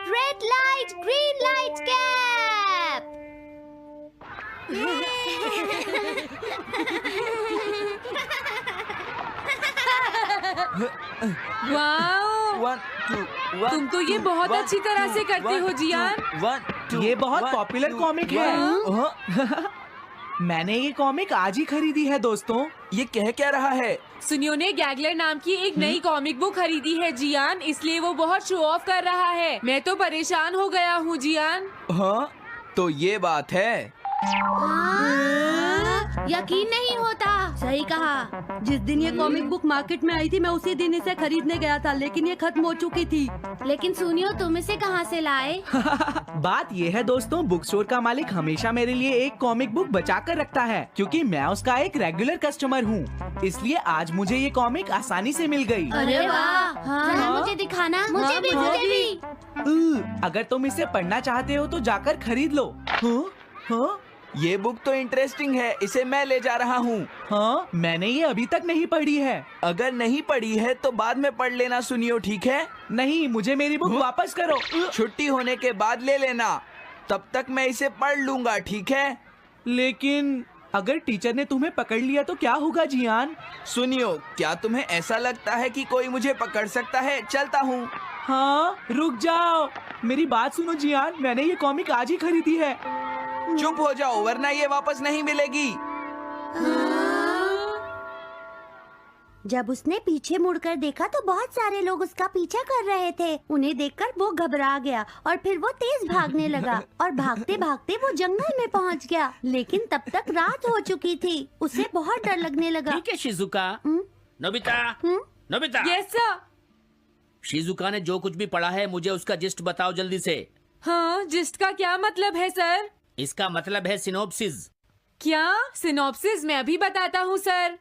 Red light, green light cap. Wow, 1 2 1 तुम तो ये बहुत अच्छी तरह से करते हो जियान। 1 2 ये बहुत पॉपुलर कॉमिक है। मैंने ये कॉमिक आज ही खरीदी है दोस्तों। ये कह क्या रहा है? सुनियो ने गैगलर नाम की एक नई कॉमिक बुक खरीदी है जियान, इसलिए वो बहुत शो ऑफ कर रहा है। मैं तो परेशान हो गया हूँ जियान। हाँ, तो ये बात है। यकीन नहीं होता। सही कहा। जिस दिन ये कॉमिक बुक मार्केट में आई थी मैं उसी दिन इसे खरीदने गया था, लेकिन ये खत्म हो चुकी थी। लेकिन सुनियो, तुम इसे कहाँ से लाए? बात ये है दोस्तों, बुक स्टोर का मालिक हमेशा मेरे लिए एक कॉमिक बुक बचा कर रखता है, क्योंकि मैं उसका एक रेगुलर कस्टमर हूँ। इसलिए आज मुझे ये कॉमिक आसानी से मिल गई। अरे वाह, जरा मुझे दिखाना। मुझे भी, मुझे भी। अगर तुम इसे पढ़ना चाहते हो तो जाकर खरीद लो। हाँ? हाँ? ये बुक तो इंटरेस्टिंग है, इसे मैं ले जा रहा हूँ। हाँ, मैंने ये अभी तक नहीं पढ़ी है। अगर नहीं पढ़ी है तो बाद में पढ़ लेना सुनियो, ठीक है? नहीं, मुझे मेरी बुक वापस करो। छुट्टी होने के बाद ले लेना, तब तक मैं इसे पढ़ लूंगा, ठीक है? लेकिन अगर टीचर ने तुम्हें पकड़ लिया तो क्या होगा जियान? सुनियो, क्या तुम्हें ऐसा लगता है कि कोई मुझे पकड़ सकता है? चलता हूँ। हाँ, रुक जाओ, मेरी बात सुनो जियान, मैंने ये कॉमिक आज ही खरीदी है। चुप हो जाओ, वरना ये वापस नहीं मिलेगी। जब उसने पीछे मुड़कर देखा तो बहुत सारे लोग उसका पीछा कर रहे थे। उन्हें देखकर वो घबरा गया और फिर वो तेज भागने लगा और भागते भागते वो जंगल में पहुंच गया। लेकिन तब तक रात हो चुकी थी। उसे बहुत डर लगने लगा। ठीक है Shizuka. Nobita, Nobita. Yes sir. Shizuka ने जो कुछ भी पढ़ा है मुझे उसका जिस्ट बताओ जल्दी से। हाँ, जिस्ट का क्या मतलब है सर? इसका मतलब है सिनोप्सिस। क्या? सिनॉप्सिस मैं अभी बताता हूँ सर।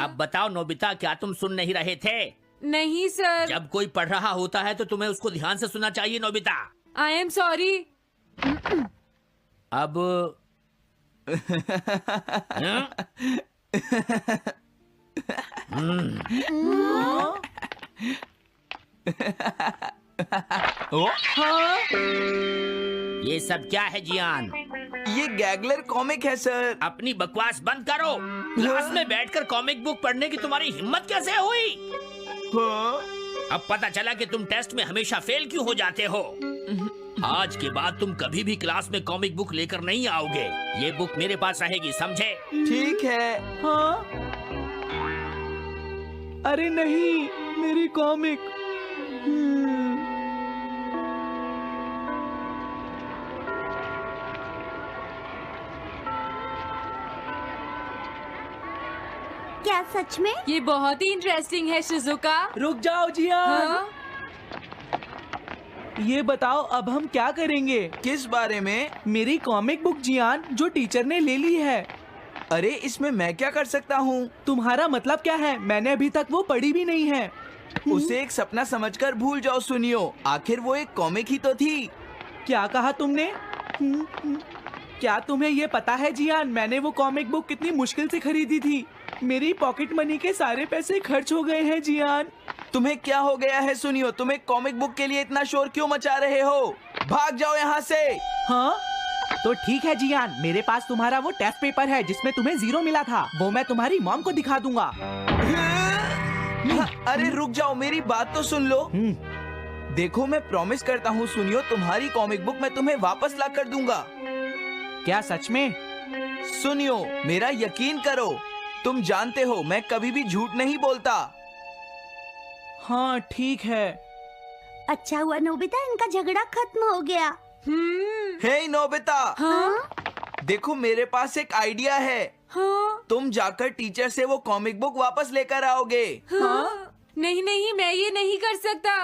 अब बताओ नोबिता, क्या तुम सुन नहीं रहे थे? नहीं सर। जब कोई पढ़ रहा होता है तो तुम्हें उसको ध्यान से सुनना चाहिए नोबिता। I am sorry. अब ये सब क्या है जियान? ये गैगलर कॉमिक है सर। अपनी बकवास बंद करो। क्लास में बैठकर कॉमिक बुक पढ़ने की तुम्हारी हिम्मत कैसे हुई? हाँ? अब पता चला कि तुम टेस्ट में हमेशा फेल क्यों हो जाते हो। आज के बाद तुम कभी भी क्लास में कॉमिक बुक लेकर नहीं आओगे। ये बुक मेरे पास रहेगी, समझे? ठीक है। हाँ? अरे नहीं, मेरी कॉमिक। क्या सच में? ये बहुत ही इंटरेस्टिंग है शिजुका। रुक जाओ जियान। हाँ? ये बताओ अब हम क्या करेंगे? किस बारे में? मेरी कॉमिक बुक जियान, जो टीचर ने ले ली है। अरे इसमें मैं क्या कर सकता हूँ? तुम्हारा मतलब क्या है? मैंने अभी तक वो पढ़ी भी नहीं है। उसे एक सपना समझकर भूल जाओ सुनियो, आखिर वो एक कॉमिक ही तो थी। क्या कहा तुमने? क्या तुम्हें ये पता है जियान, मैंने वो कॉमिक बुक कितनी मुश्किल से खरीदी थी। मेरी पॉकेट मनी के सारे पैसे खर्च हो गए हैं जियान। तुम्हें क्या हो गया है सुनियो? तुम एक कॉमिक बुक के लिए इतना शोर क्यों मचा रहे हो? भाग जाओ यहाँ से। हाँ? तो ठीक है जियान, मेरे पास तुम्हारा वो टेस्ट पेपर है जिसमें तुम्हें 0 मिला था। वो मैं तुम्हारी मॉम को दिखा दूंगा। अरे रुक जाओ, मेरी बात तो सुन लो। देखो, मैं प्रॉमिस करता हूँ सुनियो, तुम्हारी कॉमिक बुक मैं तुम्हें वापस ला कर दूंगा। क्या सच में? सुनियो, मेरा यकीन करो, तुम जानते हो मैं कभी भी झूठ नहीं बोलता। हाँ ठीक है। अच्छा हुआ नोबिता, इनका झगड़ा खत्म हो गया। हे नोबिता। हाँ? देखो, मेरे पास एक आइडिया है। हाँ? तुम जाकर टीचर से वो कॉमिक बुक वापस लेकर आओगे। हाँ? नहीं नहीं, मैं ये नहीं कर सकता।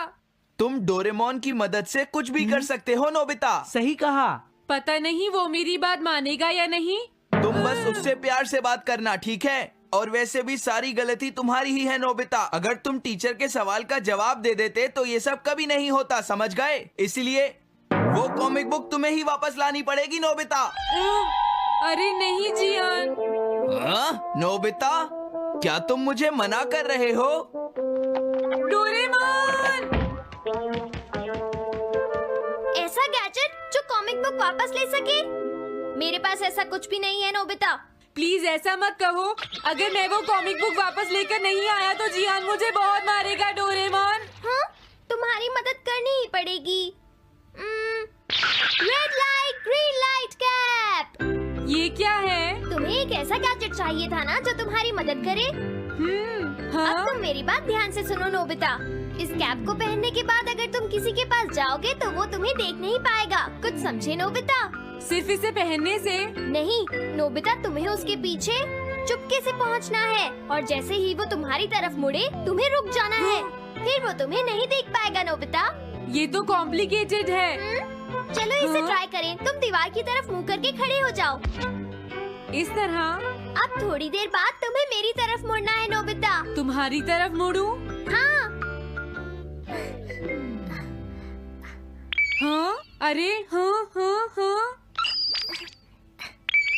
तुम डोरेमोन की मदद से कुछ भी कर सकते हो नोबिता। सही कहा। पता नहीं वो मेरी बात मानेगा या नहीं। तुम बस उससे प्यार से बात करना, ठीक है? और वैसे भी सारी गलती तुम्हारी ही है नोबिता। अगर तुम टीचर के सवाल का जवाब दे देते तो ये सब कभी नहीं होता, समझ गए? इसलिए वो कॉमिक बुक तुम्हें ही वापस लानी पड़ेगी नोबिता। अरे नहीं जियान। हाँ? नोबिता, क्या तुम मुझे मना कर रहे हो? डोरेमोन! बुक वापस ले सके? मेरे पास ऐसा कुछ भी नहीं है नोबिता। प्लीज ऐसा मत कहो। अगर मैं वो कॉमिक बुक वापस लेकर नहीं आया तो जियान मुझे बहुत मारेगा डोरेमोन। हाँ, तुम्हारी मदद करनी ही पड़ेगी। Red light green light cap. ये क्या है? तुम्हें एक ऐसा गैजेट चाहिए था ना जो तुम्हारी मदद करे। हाँ? अब तुम मेरी बात ध्यान से सुनो नोबिता। इस कैप को पहनने के बाद अगर तुम किसी के पास जाओगे तो वो तुम्हें देख नहीं पाएगा। कुछ समझे नोबिता? सिर्फ इसे पहनने से? नहीं नोबिता, तुम्हें उसके पीछे चुपके से पहुंचना है और जैसे ही वो तुम्हारी तरफ मुड़े तुम्हें रुक जाना है। फिर वो तुम्हें नहीं देख पाएगा नोबिता। ये तो कॉम्प्लिकेटेड है। चलो इसे ट्राई करें। तुम दीवार की तरफ मुंह करके खड़े हो जाओ। इस तरह? अब थोड़ी देर बाद तुम्हें मेरी तरफ मुड़ना है नोबिता। तुम्हारी तरफ मुड़ूं? हाँ। हाँ? अरे हाँ हाँ हाँ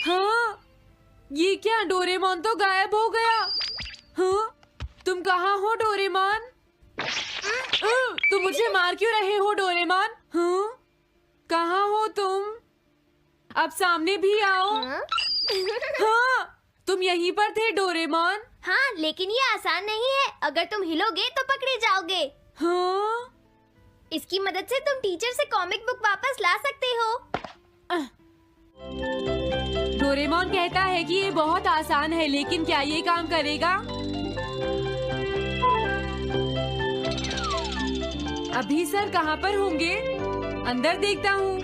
हाँ, ये क्या? डोरेमोन तो गायब हो गया। हाँ? तुम कहाँ हो डोरेमोन? तुम मुझे मार क्यों रहे हो डोरेमोन? हाँ? कहाँ हो तुम? अब सामने भी आओ। हाँ, तुम यहीं पर थे डोरेमोन। हाँ, लेकिन ये आसान नहीं है। अगर तुम हिलोगे तो पकड़े जाओगे। हाँ? इसकी मदद से तुम टीचर से कॉमिक बुक वापस ला सकते हो। डोरेमोन कहता है कि ये बहुत आसान है, लेकिन क्या ये काम करेगा? अभी सर कहाँ पर होंगे? अंदर देखता हूँ।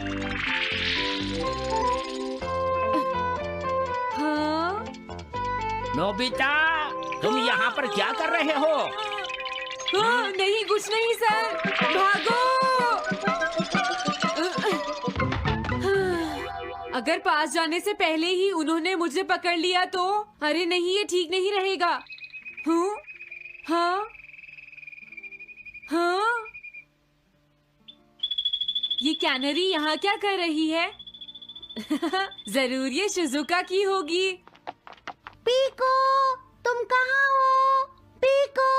हाँ? नोबिता, तुम यहाँ पर क्या कर रहे हो? हाँ, नहीं कुछ नहीं सर। भागो! अगर पास जाने से पहले ही उन्होंने मुझे पकड़ लिया तो? अरे नहीं, ये ठीक नहीं रहेगा। हाँ? हाँ? हाँ? ये कैनरी यहाँ क्या कर रही है? जरूर ये शिजुका की होगी। पीको, तुम कहाँ हो? Pico,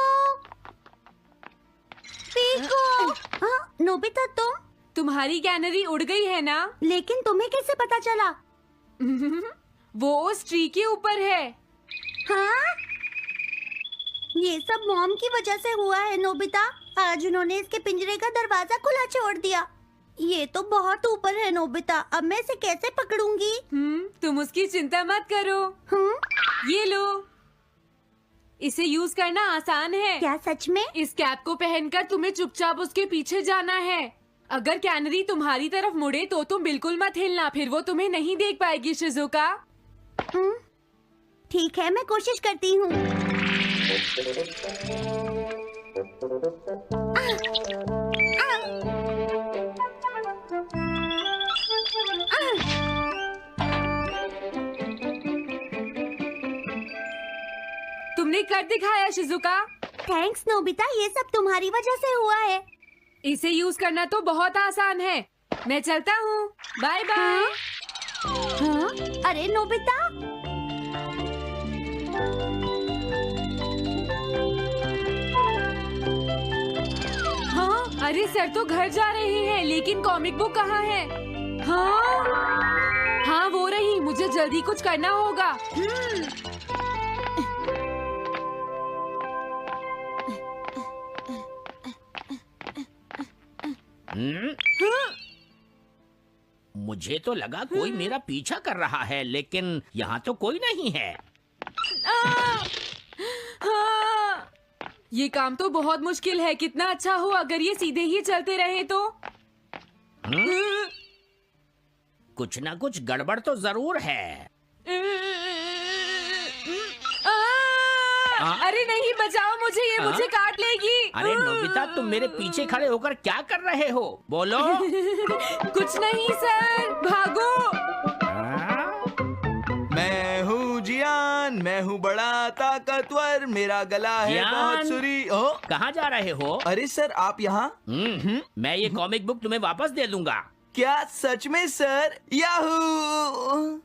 pico. हाँ, नोबिता तुम? तुम्हारी कैनरी उड़ गई है ना? लेकिन तुम्हें कैसे पता चला? वो उस ट्री के ऊपर है। हाँ? ये सब मॉम की वजह से हुआ है नोबिता। आज उन्होंने इसके पिंजरे का दरवाजा खुला छोड़ दिया। ये तो बहुत ऊपर है नोबिता। अब मैं इसे कैसे पकड़ूंगी? तुम उसकी चिंता मत करो। ये लो, इसे यूज करना आसान है। क्या सच में? इस कैप को पहनकर तुम्हें चुपचाप उसके पीछे जाना है। अगर कैनरी तुम्हारी तरफ मुड़े तो तुम बिल्कुल मत हिलना, फिर वो तुम्हें नहीं देख पाएगी शिजुका। ठीक है, मैं कोशिश करती हूँ। तुमने कर दिखाया शिजुका। थैंक्स नोबिता, ये सब तुम्हारी वजह से हुआ है। इसे यूज करना तो बहुत आसान है। मैं चलता हूँ। Bye bye. हाँ? अरे नोबिता, हाँ? अरे सर तो घर जा रहे हैं, लेकिन कॉमिक बुक कहाँ है? हाँ? हाँ वो रही। मुझे जल्दी कुछ करना होगा। मुझे तो लगा कोई मेरा पीछा कर रहा है, लेकिन यहाँ तो कोई नहीं है। हाँ, ये काम तो बहुत मुश्किल है। कितना अच्छा हो अगर ये सीधे ही चलते रहे तो। कुछ ना कुछ गड़बड़ तो जरूर है। अरे नहीं, बचाओ मुझे, ये मुझे काट लेगी। अरे नोबिता, तुम मेरे पीछे खड़े होकर क्या कर रहे हो? बोलो। कुछ नहीं सर, भागो। मैं हूँ जियान, मैं हूँ बड़ा ताकतवर, मेरा गला है जियान? बहुत सुरी। ओ, कहाँ जा रहे हो? अरे सर आप यहाँ? मैं ये कॉमिक बुक तुम्हें वापस दे दूंगा। क्या सच में सर? याहू!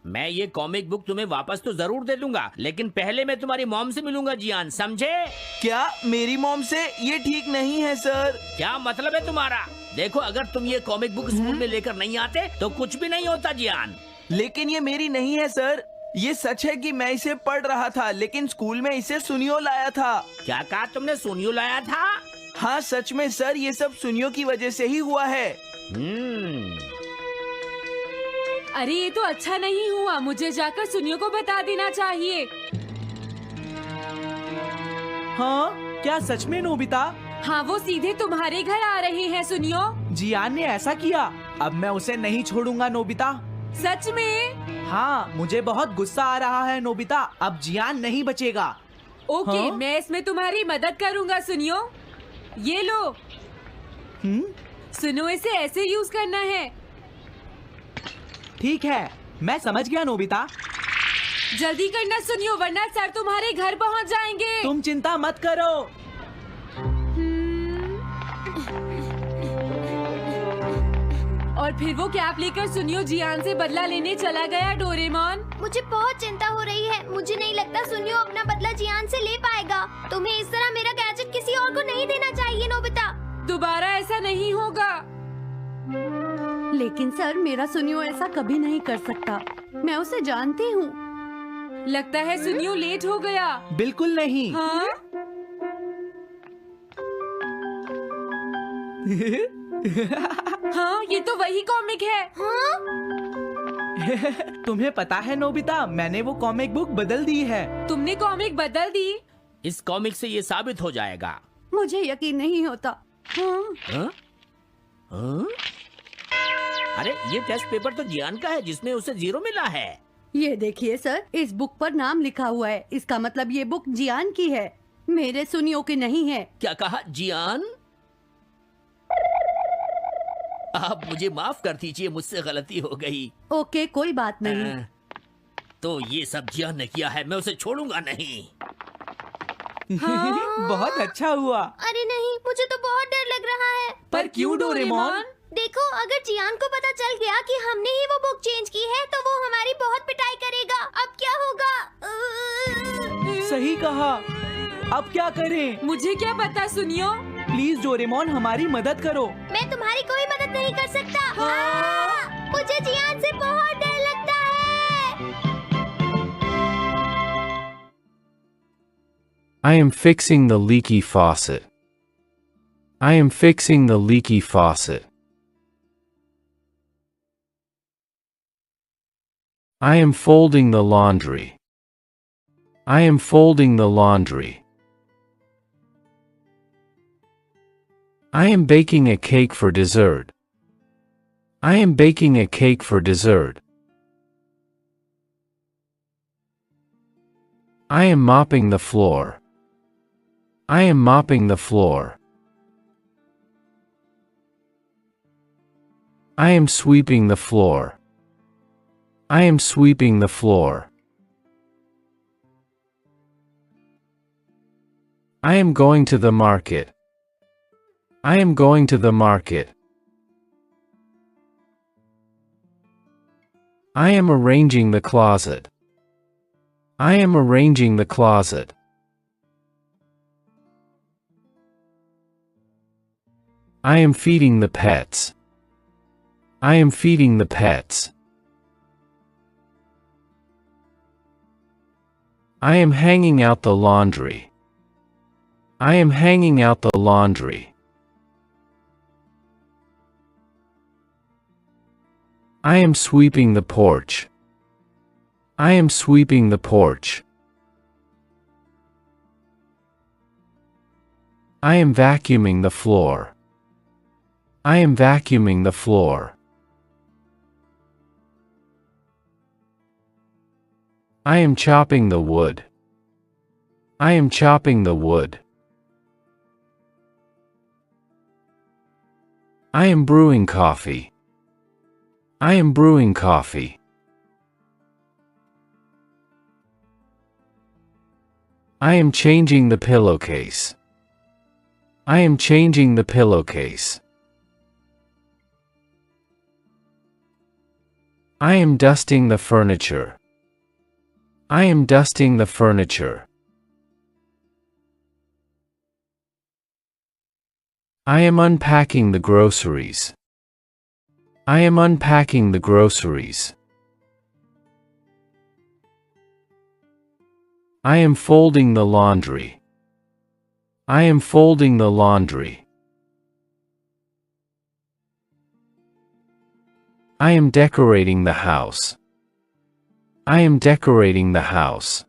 मैं ये कॉमिक बुक तुम्हें वापस तो जरूर दे दूंगा, लेकिन पहले मैं तुम्हारी मॉम से मिलूंगा जियान, समझे? क्या मेरी मॉम से? ये ठीक नहीं है सर। क्या मतलब है तुम्हारा? देखो, अगर तुम ये कॉमिक बुक स्कूल में लेकर नहीं आते तो कुछ भी नहीं होता जियान। लेकिन ये मेरी नहीं है सर। ये सच है कि मैं इसे पढ़ रहा था, लेकिन स्कूल में इसे सुनियो लाया था। क्या कहा तुमने? सोनियो लाया था? हाँ सच में सर, ये सब सुनियो की वजह से ही हुआ है। अरे ये तो अच्छा नहीं हुआ, मुझे जाकर सुनियो को बता देना चाहिए। हाँ, क्या सच में नोबिता? हाँ, वो सीधे तुम्हारे घर आ रहे हैं सुनियो। जियान ने ऐसा किया। अब मैं उसे नहीं छोड़ूंगा नोबिता। सच में? हाँ, मुझे बहुत गुस्सा आ रहा है नोबिता। अब जियान नहीं बचेगा। ओके, हाँ? मैं इसमें तुम्हारी मदद करूँगा सुनियो। ये लो, सुनो, इसे ऐसे यूज करना है। ठीक है, मैं समझ गया नोबिता। जल्दी करना सुनियो, वरना सर तुम्हारे घर पहुंच जाएंगे। तुम चिंता मत करो। और फिर वो कैप लेकर सुनियो जियान से बदला लेने चला गया। डोरेमोन, मुझे बहुत चिंता हो रही है। मुझे नहीं लगता सुनियो अपना बदला जियान से ले पाएगा। तुम्हें इस तरह मेरा गैजेट किसी और को नहीं देना चाहिए नोबिता। दोबारा ऐसा नहीं होगा। लेकिन सर, मेरा सुनियो ऐसा कभी नहीं कर सकता। मैं उसे जानती हूँ। लगता है सुनियो लेट हो गया। बिल्कुल नहीं। हाँ? हाँ, ये तो वही कॉमिक है। हाँ? तुम्हें पता है नोबिता, मैंने वो कॉमिक बुक बदल दी है। तुमने कॉमिक बदल दी? इस कॉमिक से ये साबित हो जाएगा। मुझे यकीन नहीं होता। हाँ। हाँ? हाँ? अरे, ये टेस्ट पेपर तो जियान का है, जिसमें उसे 0 मिला है। ये देखिए सर, इस बुक पर नाम लिखा हुआ है। इसका मतलब ये बुक जियान की है, मेरे सुनियो की नहीं है। क्या कहा? जियान? आप मुझे माफ कर दीजिए, मुझसे गलती हो गई। ओके, कोई बात नहीं। तो ये सब जियान ने किया है, मैं उसे छोड़ूंगा नहीं। बहुत अच्छा हुआ। अरे नहीं, मुझे तो बहुत डर लग रहा है। पर क्यों डोरेमोन? देखो, अगर जियान को पता चल गया कि हमने ही वो बुक चेंज की है, तो वो हमारी बहुत पिटाई करेगा। अब क्या होगा? सही कहा। अब क्या करें? मुझे क्या पता सुनियो। प्लीज डोरेमोन, हमारी मदद करो। मैं तुम्हारी कोई मदद नहीं कर सकता। मुझे जियान से बहुत डर लगता है। I am fixing the leaky faucet. I am fixing the leaky faucet. I am folding the laundry. I am folding the laundry. I am baking a cake for dessert. I am baking a cake for dessert. I am mopping the floor. I am mopping the floor. I am sweeping the floor. I am sweeping the floor. I am going to the market. I am going to the market. I am arranging the closet. I am arranging the closet. I am feeding the pets. I am feeding the pets. I am hanging out the laundry. I am hanging out the laundry. I am sweeping the porch. I am sweeping the porch. I am vacuuming the floor. I am vacuuming the floor. I am chopping the wood. I am chopping the wood. I am brewing coffee. I am brewing coffee. I am changing the pillowcase. I am changing the pillowcase. I am dusting the furniture. I am dusting the furniture. I am unpacking the groceries. I am unpacking the groceries. I am folding the laundry. I am folding the laundry. I am decorating the house. I am decorating the house.